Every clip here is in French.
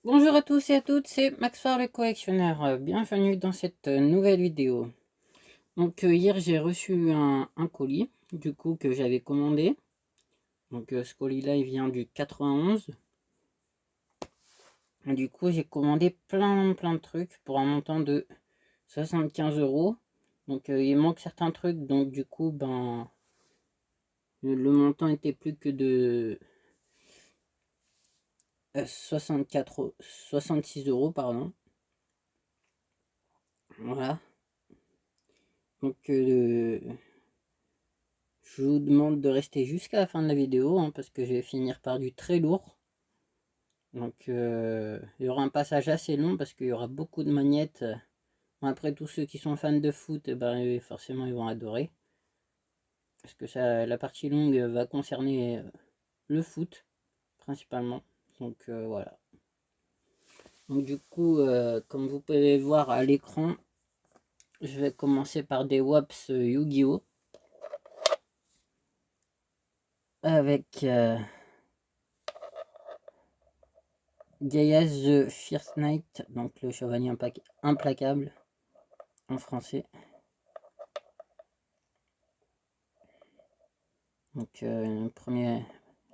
Bonjour à tous et à toutes, c'est Maxfar le collectionneur. Bienvenue dans cette nouvelle vidéo. Donc hier j'ai reçu un colis du coup que j'avais commandé. Donc ce colis là il vient du 91. Et du coup j'ai commandé plein de trucs pour un montant de 75 euros. Donc il manque certains trucs, donc du coup ben le montant était plus que de 66 euros pardon. Voilà. Donc je vous demande de rester jusqu'à la fin de la vidéo hein, parce que je vais finir par du très lourd. Donc il y aura un passage assez long parce qu'il y aura beaucoup de magnettes. Après tous ceux qui sont fans de foot, ben, forcément ils vont adorer. Parce que ça, la partie longue va concerner le foot principalement. Donc voilà. Donc du coup, comme vous pouvez voir à l'écran, je vais commencer par des WAPS Yu-Gi-Oh! Avec Gaius the Fierce Knight, donc le chevalier implacable en français. Donc premier,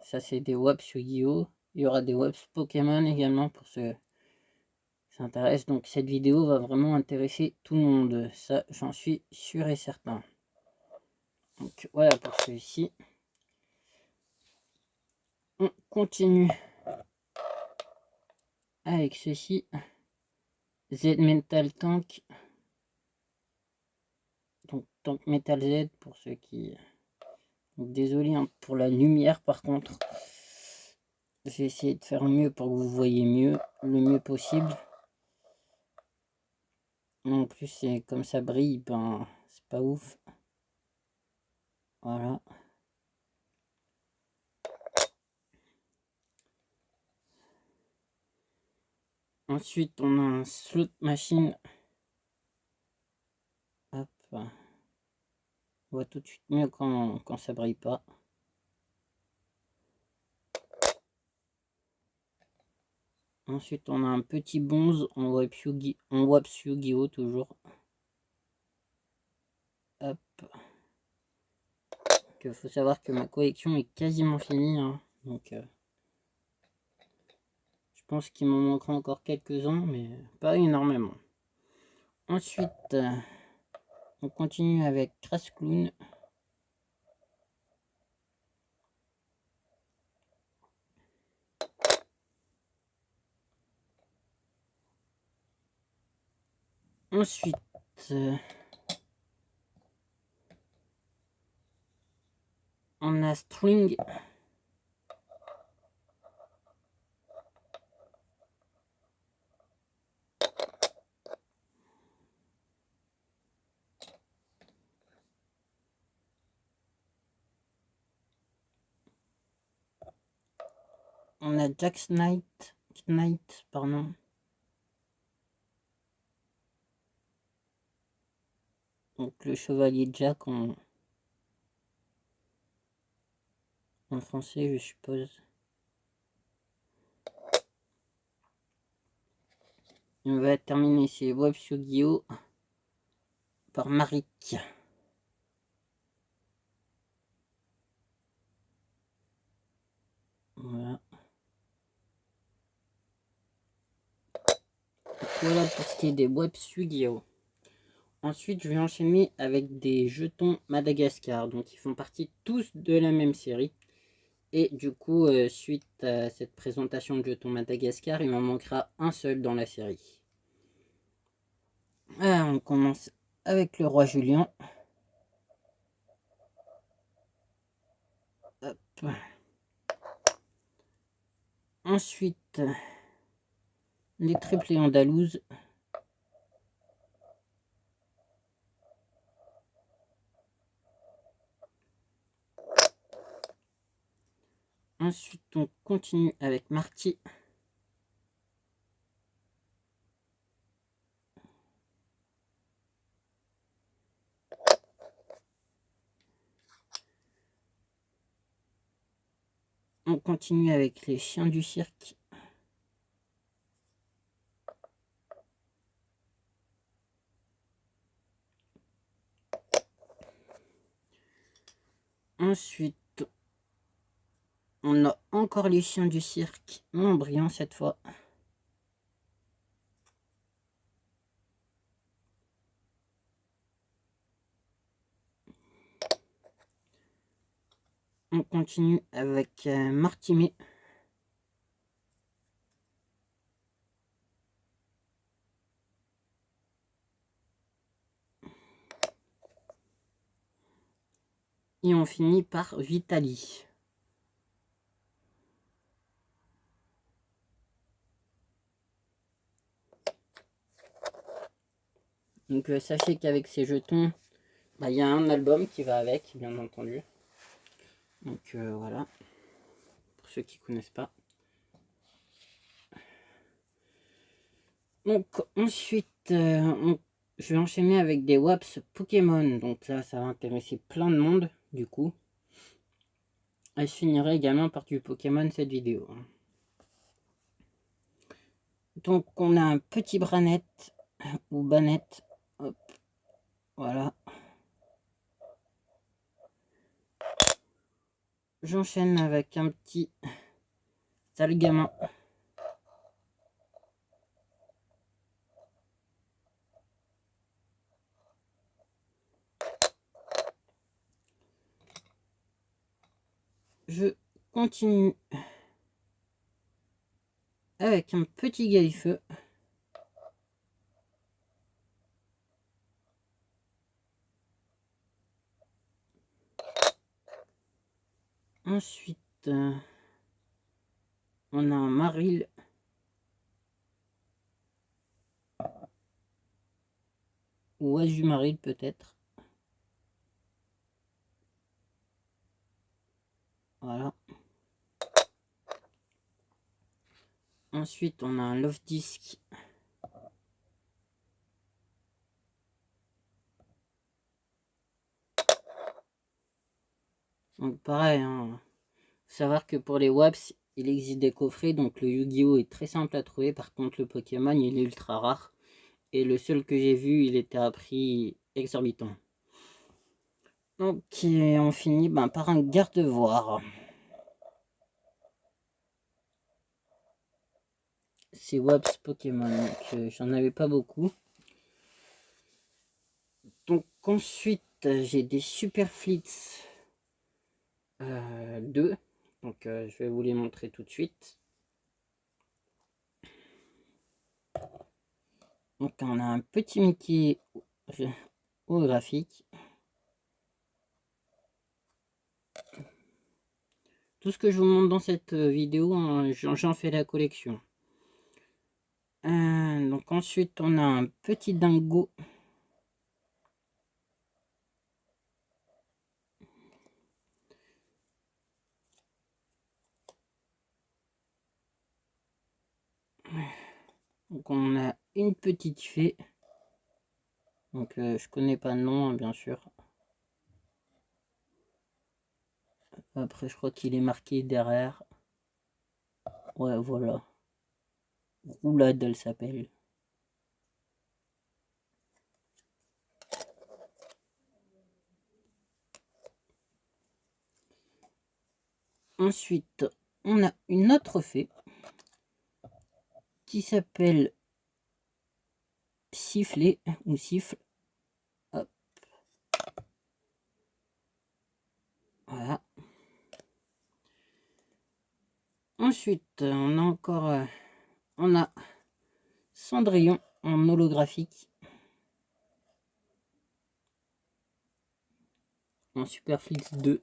ça c'est des WAPS Yu-Gi-Oh! Il y aura des WAPS Pokémon également pour ceux qui s'intéressent. Donc cette vidéo va vraiment intéresser tout le monde, ça j'en suis sûr et certain. Donc voilà pour celui-ci. On continue avec ceci. Z Metal Tank. Donc Tank Metal Z pour ceux qui... Donc, désolé hein, pour la lumière par contre. J'ai essayé de faire mieux pour que vous voyez mieux, le mieux possible. En plus c'est comme ça brille, ben c'est pas ouf. Voilà. Ensuite on a un slot machine. Hop. On voit tout de suite mieux quand ça brille pas. Ensuite on a un petit bonze en WAPS Yu-Gi-Oh! Toujours. Hop. Il faut savoir que ma collection est quasiment finie. Hein. Donc je pense qu'il m'en manquera encore quelques-uns, mais pas énormément. Ensuite, on continue avec Crash Clown. Ensuite, on a String. On a Jack Knight, pardon. Donc le chevalier Jack en français, je suppose. Et on va terminer ces WAPS Yu-Gi-Oh! Par Marik. Voilà. Voilà pour ce qui est des WAPS Yu-Gi-Oh! Ensuite, je vais enchaîner avec des jetons Madagascar. Donc, ils font partie tous de la même série. Et du coup, suite à cette présentation de jetons Madagascar, il m'en manquera un seul dans la série. Alors, on commence avec le roi Julien. Hop. Ensuite, les triplés andalouses. Ensuite, on continue avec Marty. On continue avec les chiens du cirque. Ensuite, on a encore les chiens du cirque en brillant cette fois. On continue avec Martimé. Et on finit par Vitali. Donc sachez qu'avec ces jetons, il y a un album qui va avec, bien entendu. Donc voilà, pour ceux qui ne connaissent pas. Donc ensuite, je vais enchaîner avec des WAPS Pokémon. Donc là, ça va intéresser plein de monde, du coup. Et je finirai également par du Pokémon cette vidéo. Donc on a un petit Branette ou Banette. Hop, voilà. J'enchaîne avec un petit Salgamon. Je continue avec un petit Galifeu. Ensuite, on a un Maril. Ou Azumaril peut-être. Voilà. Ensuite, on a un Love Disc. Donc pareil, hein. Faut savoir que pour les WAPS, il existe des coffrets, donc le Yu-Gi-Oh est très simple à trouver. Par contre, le Pokémon, il est ultra rare. Et le seul que j'ai vu, il était à prix exorbitant. Donc on finit par un Gardevoir. C'est WAPS Pokémon, donc j'en avais pas beaucoup. Donc ensuite, j'ai des Super Flits 2. Donc je vais vous les montrer tout de suite. Donc on a un petit Mickey holographique. Tout ce que je vous montre dans cette vidéo, hein, j'en fais la collection. Donc ensuite on a un petit dingo. Donc on a une petite fée. Donc je connais pas le nom, hein, bien sûr. Après je crois qu'il est marqué derrière. Ouais, voilà. Roulade elle s'appelle. Ensuite on a une autre fée qui s'appelle Sifflet ou Siffle. Hop. Voilà. Ensuite, on a encore on a Cendrillon en holographique. En Superflix 2.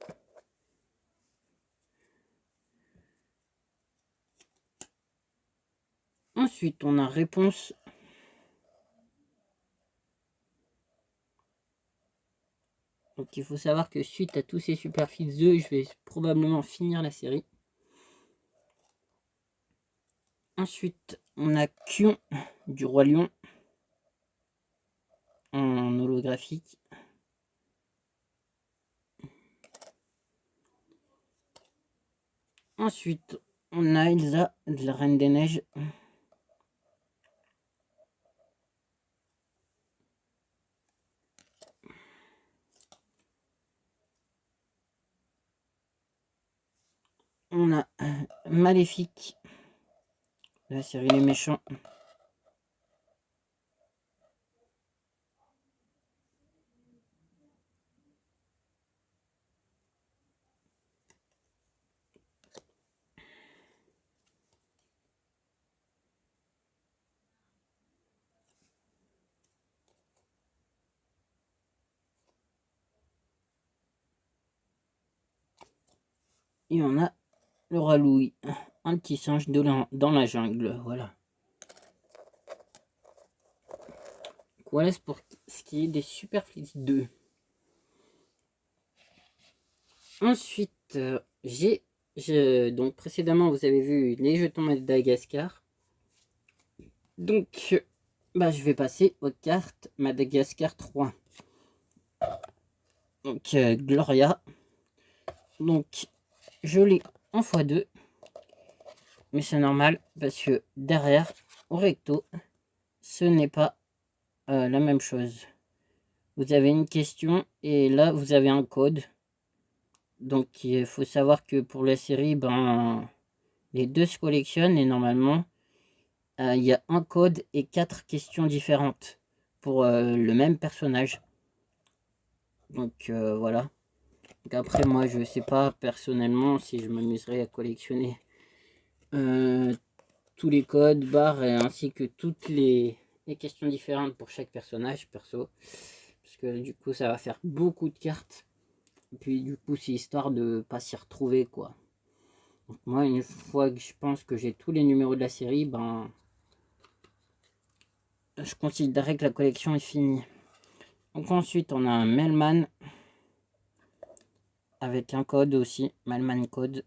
Ensuite, on a Réponse. Donc il faut savoir que suite à tous ces Superflix 2, je vais probablement finir la série. Ensuite, on a Kion du Roi Lion en holographique. Ensuite, on a Elsa de la Reine des Neiges. on a Maléfique, la série Les Méchants. Et on a le roi Louis, un petit singe dans la jungle, voilà. Voilà pour ce qui est des Superflix 2. Ensuite, donc précédemment vous avez vu les jetons Madagascar. Donc, bah, je vais passer aux cartes Madagascar 3. Donc, Gloria. Donc, je l'ai en x2. Mais c'est normal parce que derrière, au recto, ce n'est pas la même chose. Vous avez une question et là, vous avez un code. Donc, il faut savoir que pour la série, ben, les deux se collectionnent et normalement, il y a un code et 4 questions différentes pour le même personnage. Donc, voilà. Donc après, moi, je sais pas personnellement si je m'amuserais à collectionner tous les codes, barres, ainsi que toutes les questions différentes pour chaque personnage, perso. Parce que du coup, ça va faire beaucoup de cartes. Et puis du coup, c'est histoire de pas s'y retrouver, quoi. Donc moi, une fois que je pense que j'ai tous les numéros de la série, ben, je considérerais que la collection est finie. Donc ensuite, on a un Melman avec un code aussi, Melman code.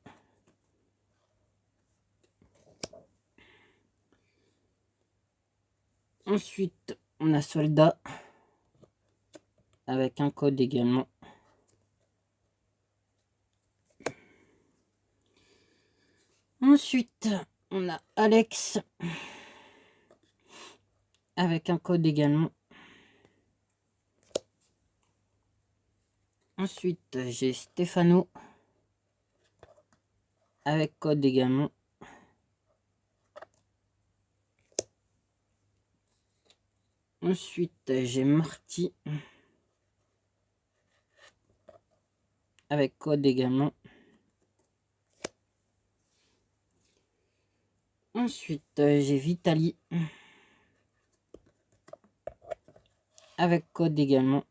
Ensuite, on a Soldat avec un code également. Ensuite, on a Alex avec un code également. Ensuite, j'ai Stefano avec code également. Ensuite, j'ai Marty avec code également. Ensuite, j'ai Vitali avec code également.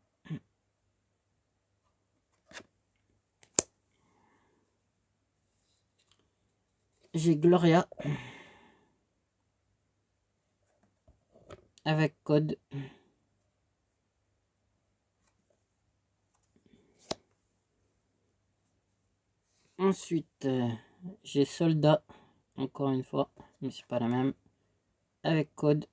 J'ai Gloria avec code. Ensuite, j'ai Soldat, encore une fois, mais c'est pas la même, avec code.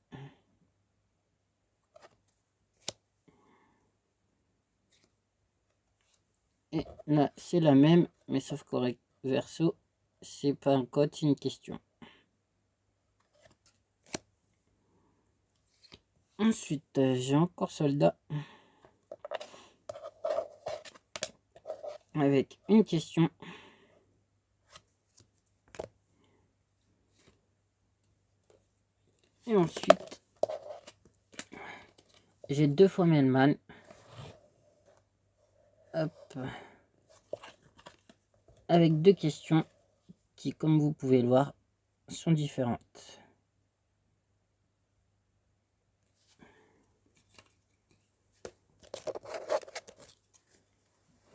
Et là, c'est la même, mais sauf qu'au verso, c'est pas un code, c'est une question. Ensuite, j'ai encore Soldat avec une question. Et ensuite, j'ai 2 fois Melman. Hop. Avec 2 questions qui, comme vous pouvez le voir, sont différentes.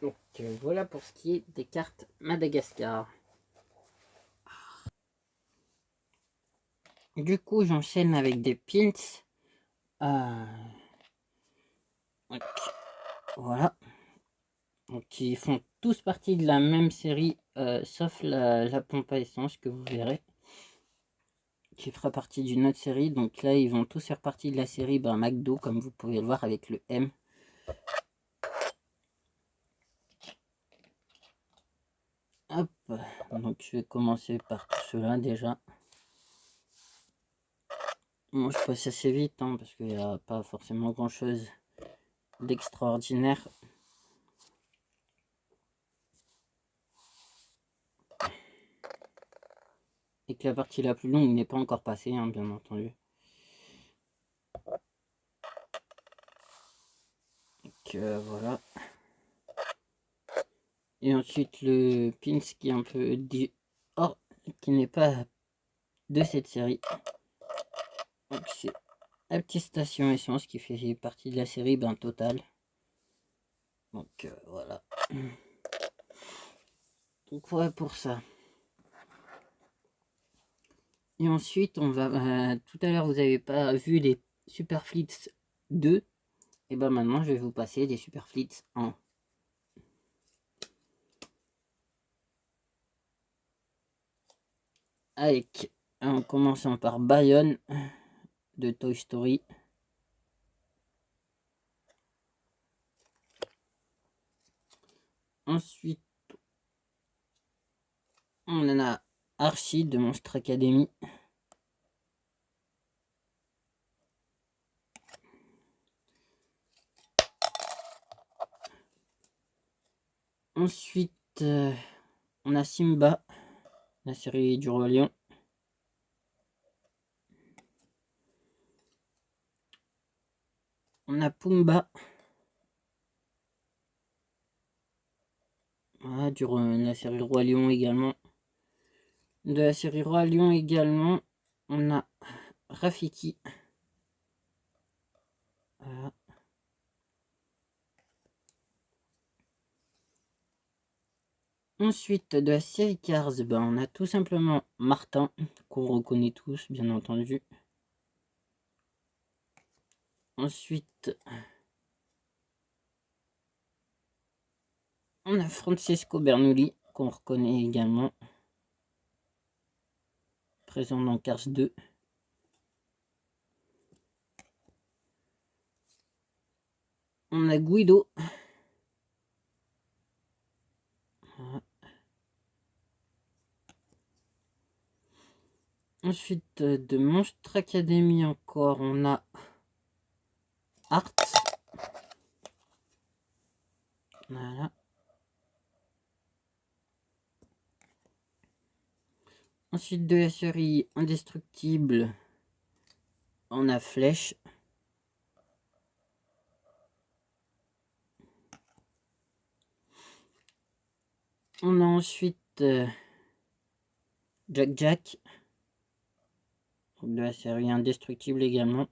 Donc voilà pour ce qui est des cartes Madagascar. Du coup, j'enchaîne avec des pins. Donc, voilà. Donc, ils font tous partie de la même série, sauf la pompe à essence que vous verrez, qui fera partie d'une autre série. Donc là, ils vont tous faire partie de la série McDo, comme vous pouvez le voir avec le M. Hop, donc je vais commencer par tout cela déjà. Moi, je passe assez vite, hein, parce qu'il n'y a pas forcément grand chose d'extraordinaire. et que la partie la plus longue n'est pas encore passée, hein, bien entendu. Donc voilà. Et ensuite le pins qui est un peu qui n'est pas de cette série. Donc c'est la petite station essence qui fait partie de la série Total. Donc voilà. Donc voilà pour ça. Et ensuite on va tout à l'heure vous avez pas vu les Superfleets 2, et ben maintenant je vais vous passer des Superfleets 1. Avec en commençant par Bayonne de Toy Story. Ensuite on en a Archie de Monstre Academy. Ensuite on a Simba, la série du Roi Lion. On a Pumba, voilà, la série Roi Lion également. De la série Roi Lion également, on a Rafiki. Voilà. Ensuite, de la série Cars, on a tout simplement Martin, qu'on reconnaît tous, bien entendu. Ensuite, on a Francesco Bernoulli, qu'on reconnaît également, présent dans Cars 2. On a Guido. Voilà. Ensuite, de Monstre Academy encore, on a Art. Voilà. Ensuite, de la série Indestructible, on a Flèche. On a ensuite Jack, de la série Indestructible également.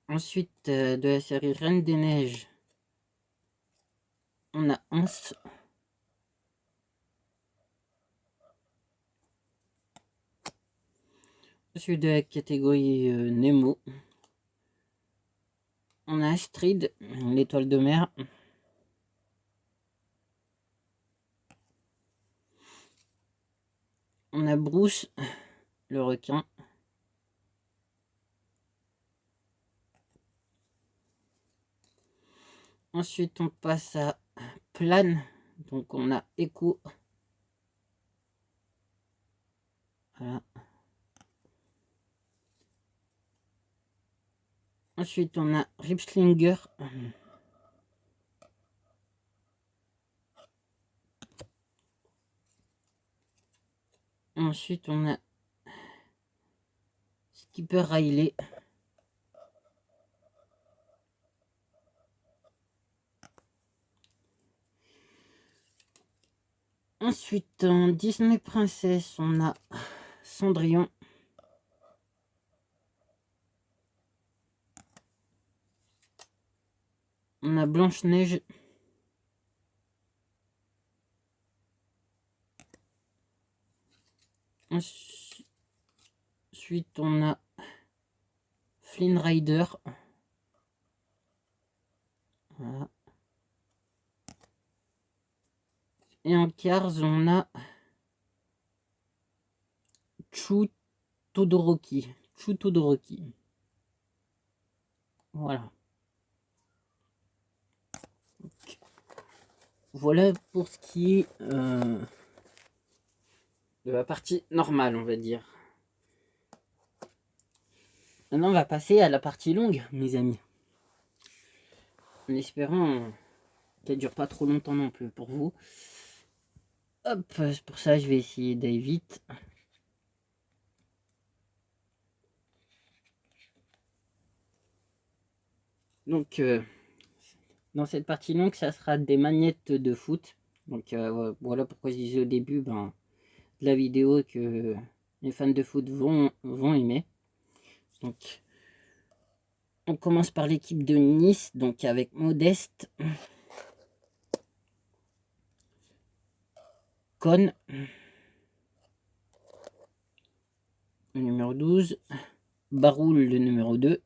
Ensuite, de la série Reine des Neiges, on a Hans. Ensuite, de la catégorie Nemo, on a Astrid, l'étoile de mer. On a Bruce, le requin. Ensuite, on passe à Plane. Donc, on a Echo. Voilà. Ensuite, on a Ripslinger. Ensuite, on a Skipper Riley. Ensuite, en Disney Princesse, on a Cendrillon. On a Blanche-Neige. Ensuite, on a Flynn Rider. Voilà. Et en Cars, on a Chu Todoroki. Voilà. Donc, voilà pour ce qui est de la partie normale, on va dire. Maintenant, on va passer à la partie longue, mes amis. En espérant qu'elle dure pas trop longtemps non plus pour vous. Hop, c'est pour ça je vais essayer d'aller vite. Donc, dans cette partie longue, ça sera des manettes de foot. Donc, voilà pourquoi je disais au début, ben, de la vidéo que les fans de foot vont aimer. Donc, on commence par l'équipe de Nice, donc avec Modeste, Con, le numéro 12, Baroul, le numéro 2.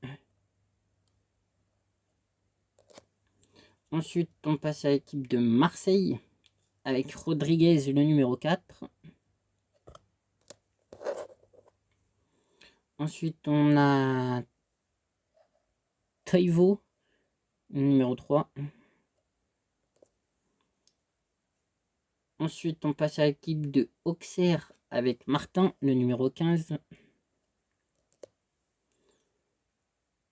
Ensuite, on passe à l'équipe de Marseille, avec Rodriguez, le numéro 4. Ensuite, on a Taivo, le numéro 3. Ensuite, on passe à l'équipe de Auxerre avec Martin, le numéro 15.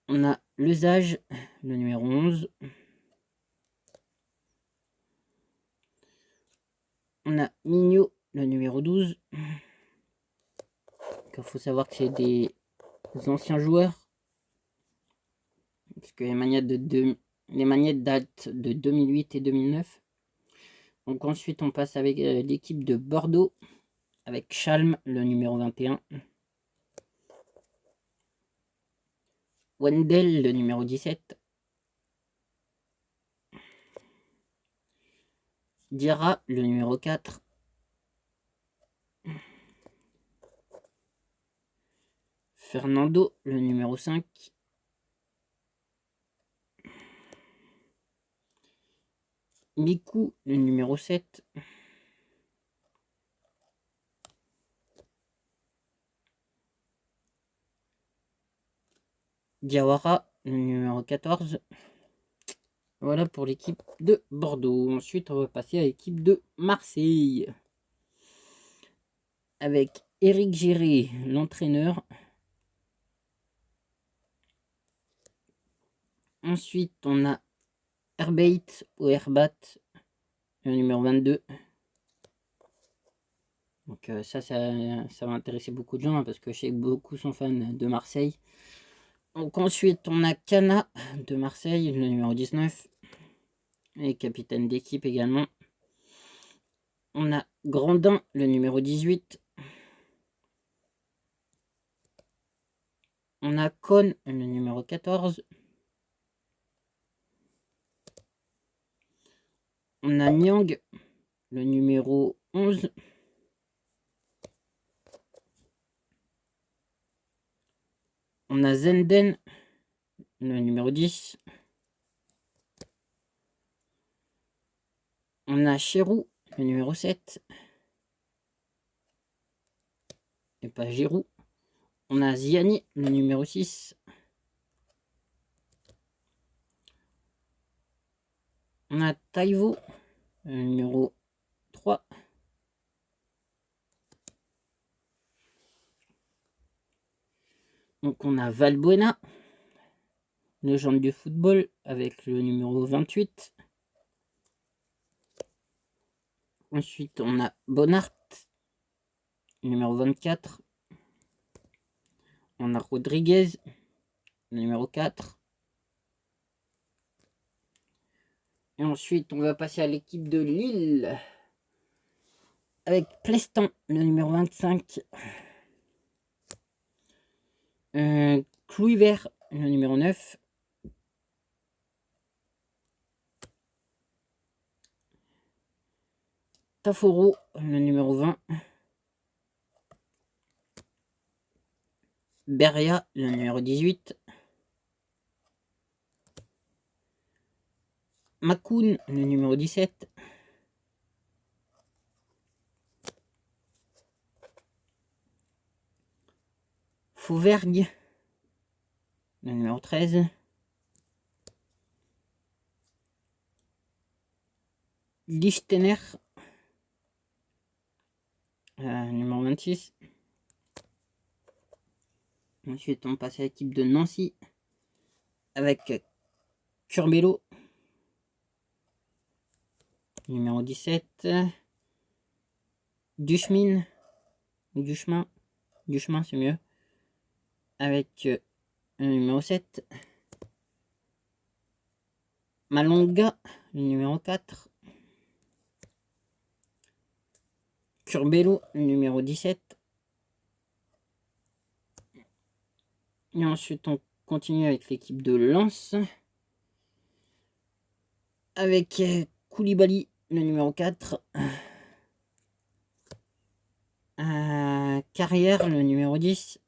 On a Lesage, le numéro 11. On a Mignot, le numéro 12. Il faut savoir que c'est des anciens joueurs. Parce que les manettes datent de 2008 et 2009. Donc ensuite, on passe avec l'équipe de Bordeaux, avec Chalm, le numéro 21. Wendell, le numéro 17. Dira, le numéro 4. Fernando, le numéro 5. Miku, le numéro 7. Diawara, le numéro 14. Voilà pour l'équipe de Bordeaux. Ensuite, on va passer à l'équipe de Marseille. Avec Eric Giré, l'entraîneur. Ensuite, on a Herbait ou Herbat, le numéro 22. Donc ça va intéresser beaucoup de gens hein, parce que je sais que beaucoup sont fans de Marseille. Donc ensuite, on a Cana de Marseille, le numéro 19. Et capitaine d'équipe également. On a Grandin, le numéro 18. On a Con, le numéro 14. On a Nyang, le numéro 11. On a Zenden, le numéro 10. On a Chirou, le numéro 7. Et pas Giroud. On a Ziani, le numéro 6. On a Taivo, le numéro 3. Donc on a Valbuena, légende du football, avec le numéro 28. Ensuite, on a Bonnart, numéro 24. On a Rodriguez, numéro 4. Et ensuite, on va passer à l'équipe de Lille. Avec Plestan, le numéro 25. Kluivert, le numéro 9. Taforo, le numéro 20. Beria, le numéro 18. Makoun, le numéro 17. Fauvergue, le numéro 13. Lichtner, numéro 26. Ensuite, on passe à l'équipe de Nancy avec Curbelo, numéro 17. Duchemin, Duchemin, Duchemin c'est mieux, avec le numéro 7. Malonga, le numéro 4. Curbelo, le numéro 17. Et ensuite, on continue avec l'équipe de Lens. Avec Koulibaly, le numéro 4. Carrière, le numéro 10.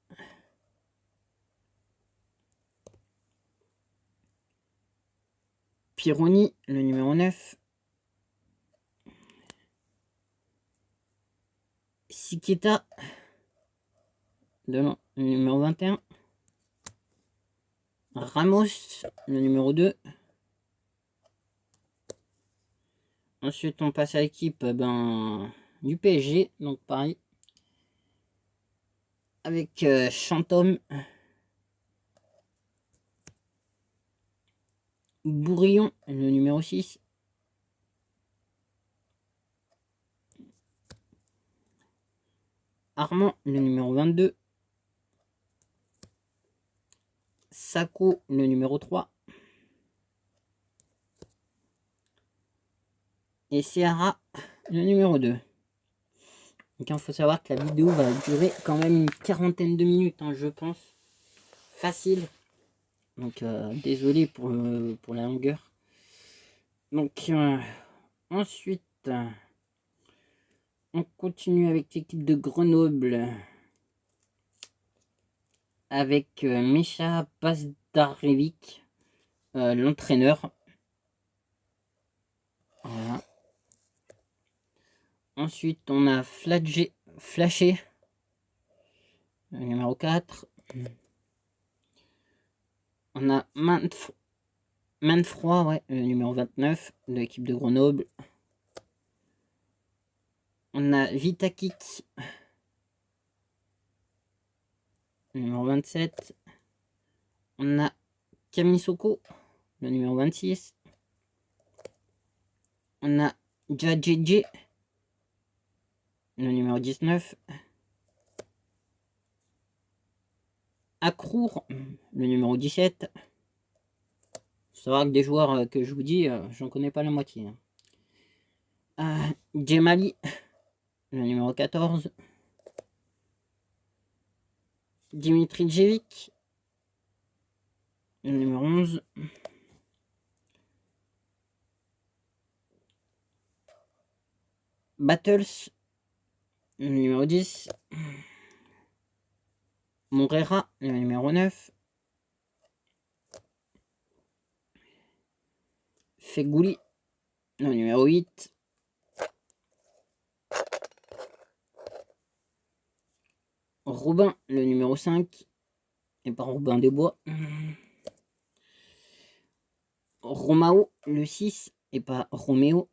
Pironi, le numéro 9. Sikita, le numéro 21. Ramos, le numéro 2. Ensuite, on passe à l'équipe du PSG, donc pareil. Avec Chantôme, Bourillon, le numéro 6. Armand, le numéro 22. Sako, le numéro 3. Et Seara, le numéro 2. Donc il faut savoir que la vidéo va durer quand même une quarantaine de minutes, hein, je pense. Facile. Donc désolé pour la longueur. Donc ensuite, on continue avec l'équipe de Grenoble. Avec Misha Pazdarevic, l'entraîneur. Voilà. Ensuite, on a Flashé, le numéro 4. On a Manfroy, ouais, le numéro 29 de l'équipe de Grenoble. On a Vitakik, le numéro 27. On a Kamisoko, le numéro 26. On a Djadjedje, le numéro 19. Akrour, le numéro 17. Faut savoir que des joueurs que je vous dis, j'en connais pas la moitié. Djemali, le numéro 14. Dimitri Djevic, le numéro 11. Battles, le numéro 10. Monrera, le numéro 9. Fegouli, le numéro 8. Robin, le numéro 5. Et pas Robin des Bois. Romao, le 6. Et pas Roméo.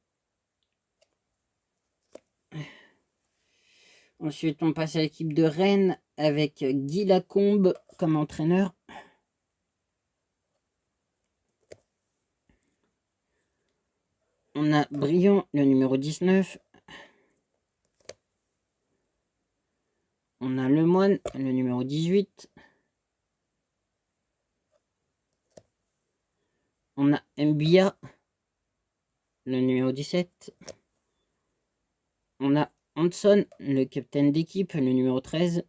Ensuite, on passe à l'équipe de Rennes avec Guy Lacombe comme entraîneur. On a Briand, le numéro 19. On a Lemoine, le numéro 18. On a Mbia, le numéro 17. On a Hanson, le capitaine d'équipe, le numéro 13.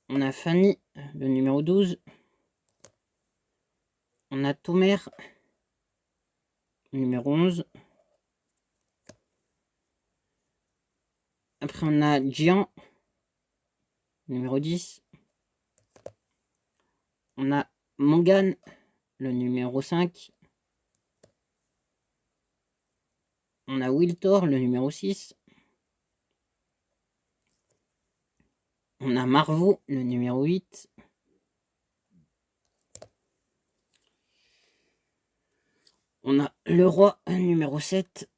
On a Fanny, le numéro 12. On a Tomer, le numéro 11. Après, on a Gian, numéro 10. On a Mangan, le numéro 5. On a Wiltor, le numéro 6. On a Marvaux, le numéro 8. On a Leroy, numéro 7.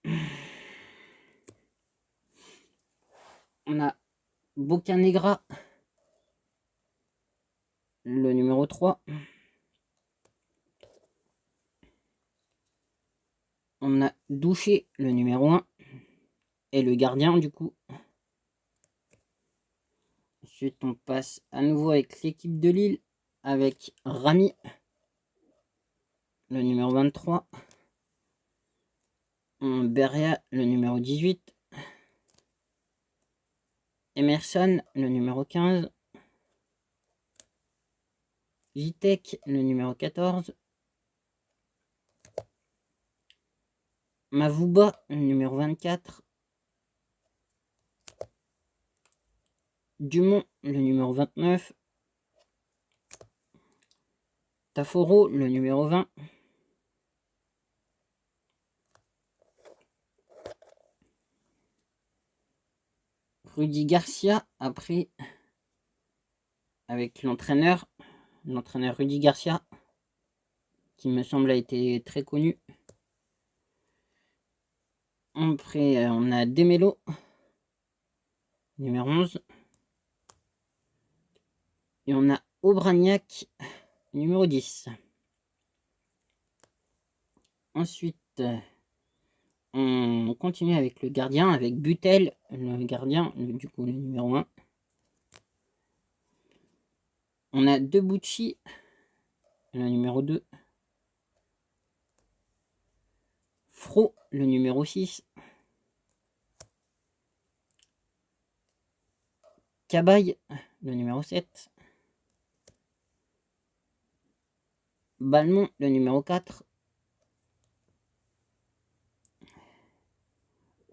On a Bocanegra, le numéro 3. On a Douché, le numéro 1, et le gardien du coup. Ensuite, on passe à nouveau avec l'équipe de Lille, avec Rami, le numéro 23. Beria, le numéro 18. Emerson, le numéro 15. Vitek, le numéro 14. Mavouba, le numéro 24. Dumont, le numéro 29. Taforo, le numéro 20. Rudy Garcia, après, avec l'entraîneur Rudy Garcia, qui me semble a été très connu. Après, on a Demelo, numéro 11. Et on a Obraniak, numéro 10. Ensuite, on continue avec le gardien, avec Butel, le gardien, du coup le numéro 1. On a Debuchy, le numéro 2. Fro, le numéro 6. Cabaye, le numéro 7. Balmont, le numéro 4.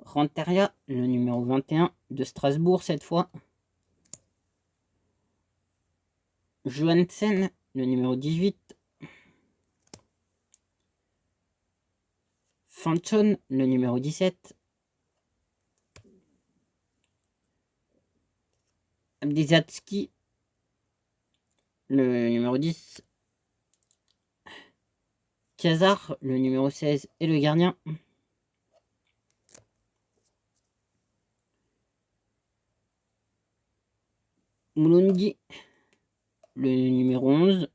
Renteria, le numéro 21, de Strasbourg cette fois. Johansen, le numéro 18. Fanchon, le numéro 17. Abdizatski, le numéro 10. Kazar, le numéro 16 et le gardien. Mouloundi, le numéro 11.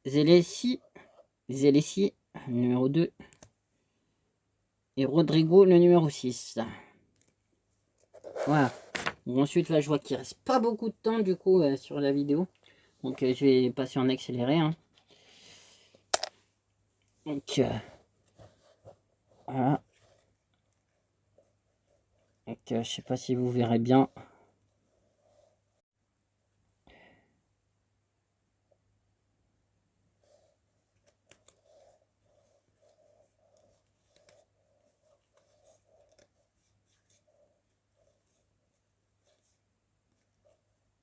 Zelessi, numéro 2. Et Rodrigo, le numéro 6. Voilà. Bon, ensuite, là, je vois qu'il reste pas beaucoup de temps, du coup, sur la vidéo. Donc, je vais passer en accéléré. Hein. Donc, voilà. Donc, je sais pas si vous verrez bien.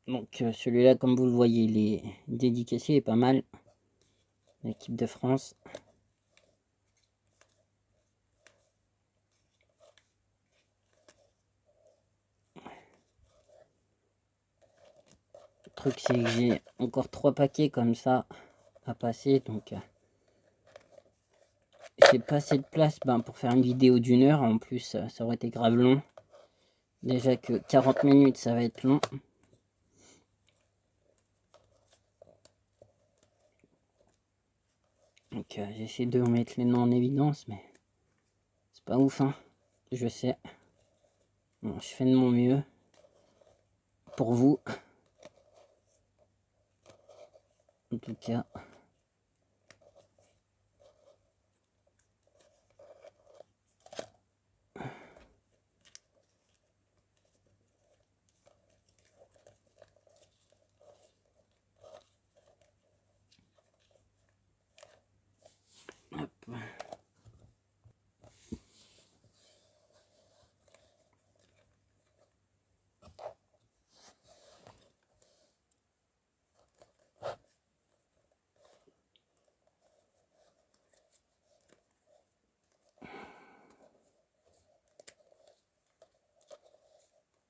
Donc, celui-là, comme vous le voyez, il est dédicacé et pas mal. L'équipe de France. Le truc, c'est que j'ai encore 3 paquets comme ça à passer. Donc, j'ai pas assez de place pour faire une vidéo d'1 heure. En plus, ça aurait été grave long. Déjà que 40 minutes, ça va être long. Donc, j'essaie de mettre les noms en évidence, mais c'est pas ouf, hein. Je sais. Bon, je fais de mon mieux pour vous. En tout cas. Hop.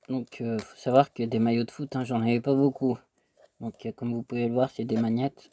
Donc, faut savoir que des maillots de foot, hein, j'en avais pas beaucoup. Donc, comme vous pouvez le voir, c'est des magnettes.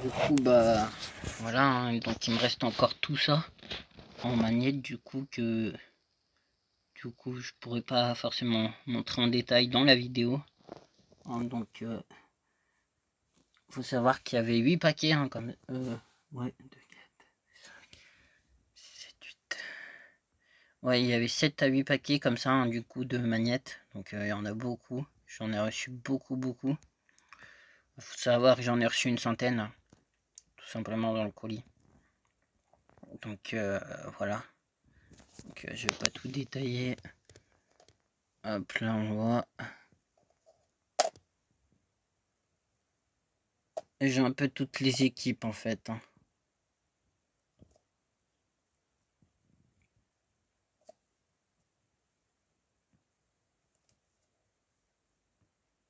Du coup, bah voilà, hein, donc il me reste encore tout ça en magnète, du coup je pourrais pas forcément montrer en détail dans la vidéo. Hein, donc faut savoir qu'il y avait 8 paquets, hein, comme ouais, 2, 4, 7, 8. Ouais, il y avait 7 à 8 paquets comme ça, hein, du coup, de magnettes. Donc il y en a beaucoup. J'en ai reçu beaucoup. Faut savoir que j'en ai reçu une centaine, hein, tout simplement dans le colis. Donc voilà. Donc je vais pas tout détailler. Hop là on voit. J'ai un peu toutes les équipes en fait. Hein.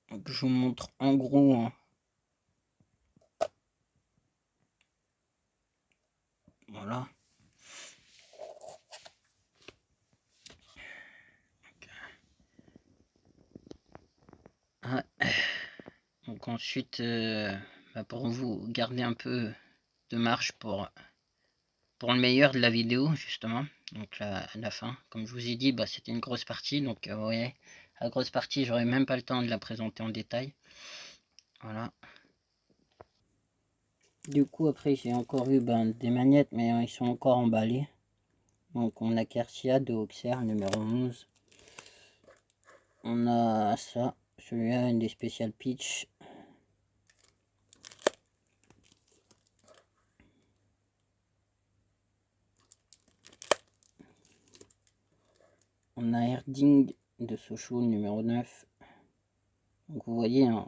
Donc je vous montre en gros. Hein. Voilà. Ah. Donc ensuite, bah pour vous garder un peu de marge pour le meilleur de la vidéo justement, donc la fin, comme je vous ai dit, bah c'était une grosse partie, donc vous voyez, la grosse partie j'aurais même pas le temps de la présenter en détail. Voilà. Du coup après j'ai encore eu des magnettes, mais ils sont encore emballés. Donc on a Kersia de Auxerre numéro 11. On a ça, celui-là, une des spéciales pitch. On a Erding de Sochaux numéro 9. Donc vous voyez, hein,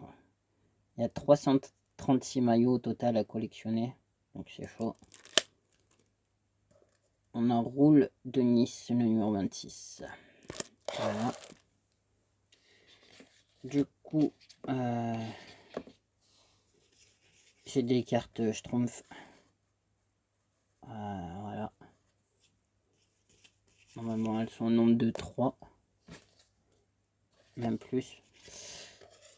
il y a 336 maillots au total à collectionner. Donc c'est chaud. On a Roule de Nice, le numéro 26. Voilà. Du coup, j'ai des cartes Schtroumpf. Voilà. Normalement, elles sont au nombre de 3. Même plus.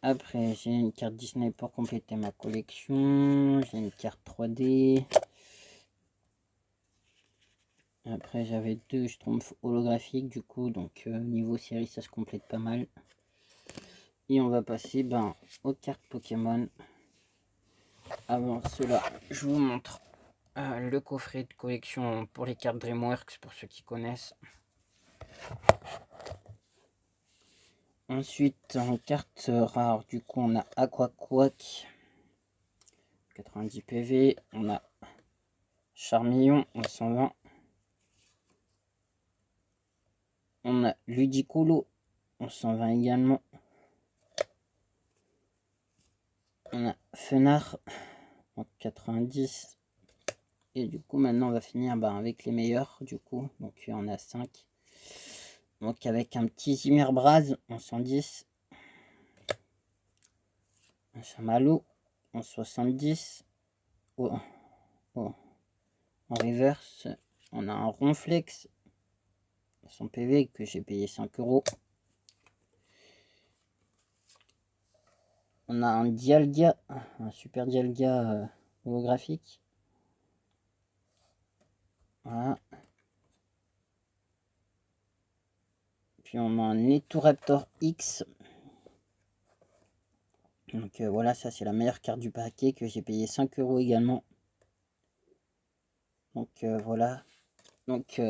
Après, j'ai une carte Disney pour compléter ma collection. J'ai une carte 3D. Après, j'avais 2 Schtroumpfs holographiques, du coup, donc niveau série, ça se complète pas mal. Et on va passer aux cartes Pokémon. Avant cela, je vous montre le coffret de collection pour les cartes DreamWorks, pour ceux qui connaissent. Ensuite, en carte rare, du coup, on a Aquaquack, 90 PV. On a Charmillon, en 120. On a Ludicolo, en 120 également. On a Fenard, en 90. Et du coup, maintenant, on va finir avec les meilleurs, du coup. Donc, il y en a 5. Donc, avec un petit Zimmerbraz en 110. Un Chamallow en 70. En reverse, on a un Ronflex. Son PV que j'ai payé 5 €. On a un Dialga, un super Dialga holographique. Voilà. Puis on a un Netoraptor X. Donc voilà, ça c'est la meilleure carte du paquet que j'ai payé 5 € également. Donc voilà. Donc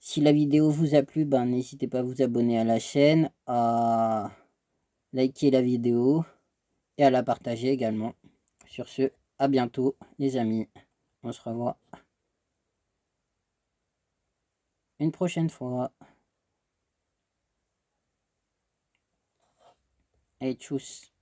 si la vidéo vous a plu, n'hésitez pas à vous abonner à la chaîne, à liker la vidéo et à la partager également. Sur ce, à bientôt les amis. On se revoit une prochaine fois. Et tchuss.